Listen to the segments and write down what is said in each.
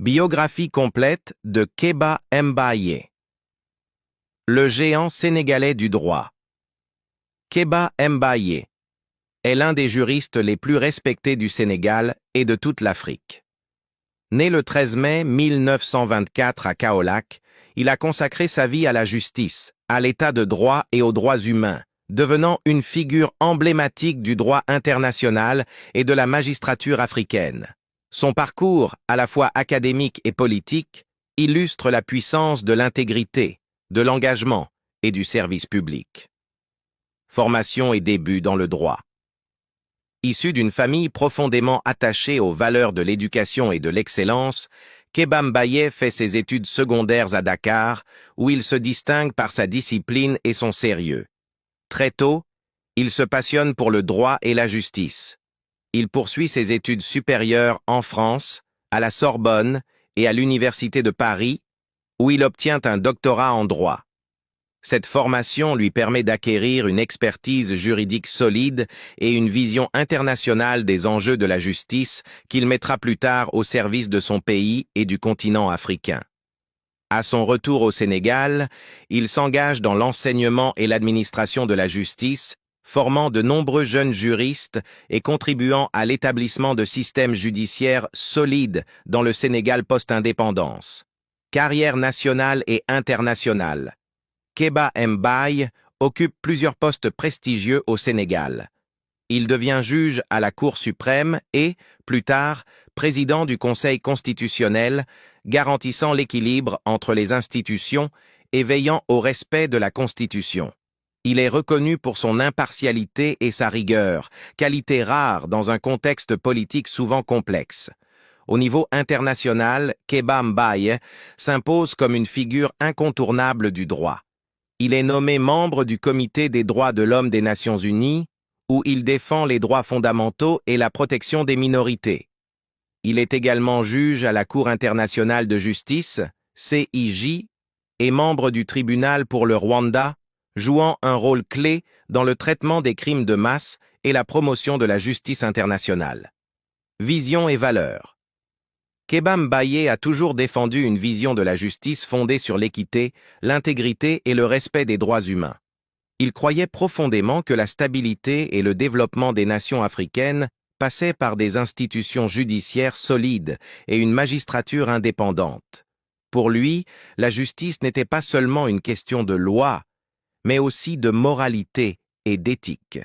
Biographie complète de Kéba Mbaye. Le géant sénégalais du droit. Kéba Mbaye est l'un des juristes les plus respectés du Sénégal et de toute l'Afrique. Né le 13 mai 1924 à Kaolack, il a consacré sa vie à la justice, à l'état de droit et aux droits humains, devenant une figure emblématique du droit international et de la magistrature africaine. Son parcours, à la fois académique et politique, illustre la puissance de l'intégrité, de l'engagement et du service public. Formation et début dans le droit. Issu d'une famille profondément attachée aux valeurs de l'éducation et de l'excellence, Kéba Mbaye fait ses études secondaires à Dakar, où il se distingue par sa discipline et son sérieux. Très tôt, il se passionne pour le droit et la justice. Il poursuit ses études supérieures en France, à la Sorbonne et à l'Université de Paris, où il obtient un doctorat en droit. Cette formation lui permet d'acquérir une expertise juridique solide et une vision internationale des enjeux de la justice qu'il mettra plus tard au service de son pays et du continent africain. À son retour au Sénégal, il s'engage dans l'enseignement et l'administration de la justice, formant de nombreux jeunes juristes et contribuant à l'établissement de systèmes judiciaires solides dans le Sénégal post-indépendance. Carrière nationale et internationale. Kéba Mbaye occupe plusieurs postes prestigieux au Sénégal. Il devient juge à la Cour suprême et, plus tard, président du Conseil constitutionnel, garantissant l'équilibre entre les institutions et veillant au respect de la Constitution. Il est reconnu pour son impartialité et sa rigueur, qualité rare dans un contexte politique souvent complexe. Au niveau international, Kéba Mbaye s'impose comme une figure incontournable du droit. Il est nommé membre du Comité des droits de l'homme des Nations Unies, où il défend les droits fondamentaux et la protection des minorités. Il est également juge à la Cour internationale de justice, CIJ, et membre du tribunal pour le Rwanda, jouant un rôle clé dans le traitement des crimes de masse et la promotion de la justice internationale. Vision et valeurs. Kéba Mbaye a toujours défendu une vision de la justice fondée sur l'équité, l'intégrité et le respect des droits humains. Il croyait profondément que la stabilité et le développement des nations africaines passaient par des institutions judiciaires solides et une magistrature indépendante. Pour lui, la justice n'était pas seulement une question de loi, mais aussi de moralité et d'éthique.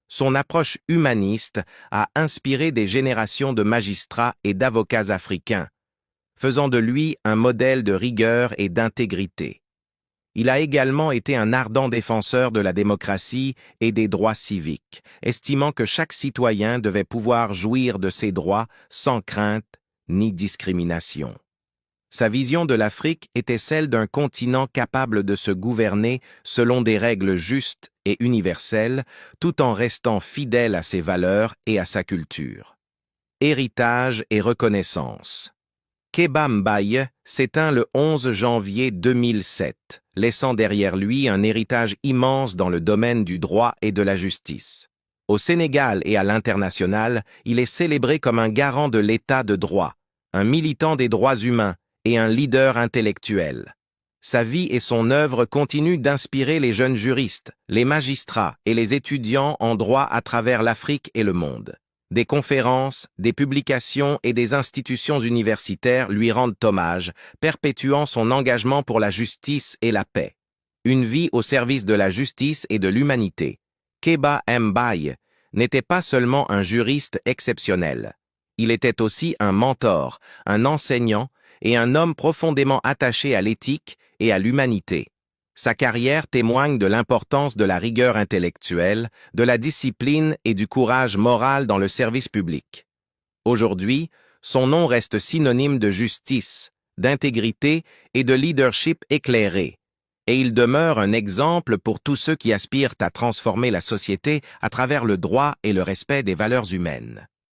Son approche humaniste a inspiré des générations de magistrats et d'avocats africains, faisant de lui un modèle de rigueur et d'intégrité. Il a également été un ardent défenseur de la démocratie et des droits civiques, estimant que chaque citoyen devait pouvoir jouir de ses droits sans crainte ni discrimination. Sa vision de l'Afrique était celle d'un continent capable de se gouverner selon des règles justes et universelles, tout en restant fidèle à ses valeurs et à sa culture. Héritage et reconnaissance. Kéba Mbaye s'éteint le 11 janvier 2007, laissant derrière lui un héritage immense dans le domaine du droit et de la justice. Au Sénégal et à l'international, il est célébré comme un garant de l'état de droit, un militant des droits humains, et un leader intellectuel. Sa vie et son œuvre continuent d'inspirer les jeunes juristes, les magistrats et les étudiants en droit à travers l'Afrique et le monde. Des conférences, des publications et des institutions universitaires lui rendent hommage, perpétuant son engagement pour la justice et la paix. Une vie au service de la justice et de l'humanité. Kéba Mbaye n'était pas seulement un juriste exceptionnel. Il était aussi un mentor, un enseignant, et un homme profondément attaché à l'éthique et à l'humanité. Sa carrière témoigne de l'importance de la rigueur intellectuelle, de la discipline et du courage moral dans le service public. Aujourd'hui, son nom reste synonyme de justice, d'intégrité et de leadership éclairé, et il demeure un exemple pour tous ceux qui aspirent à transformer la société à travers le droit et le respect des valeurs humaines.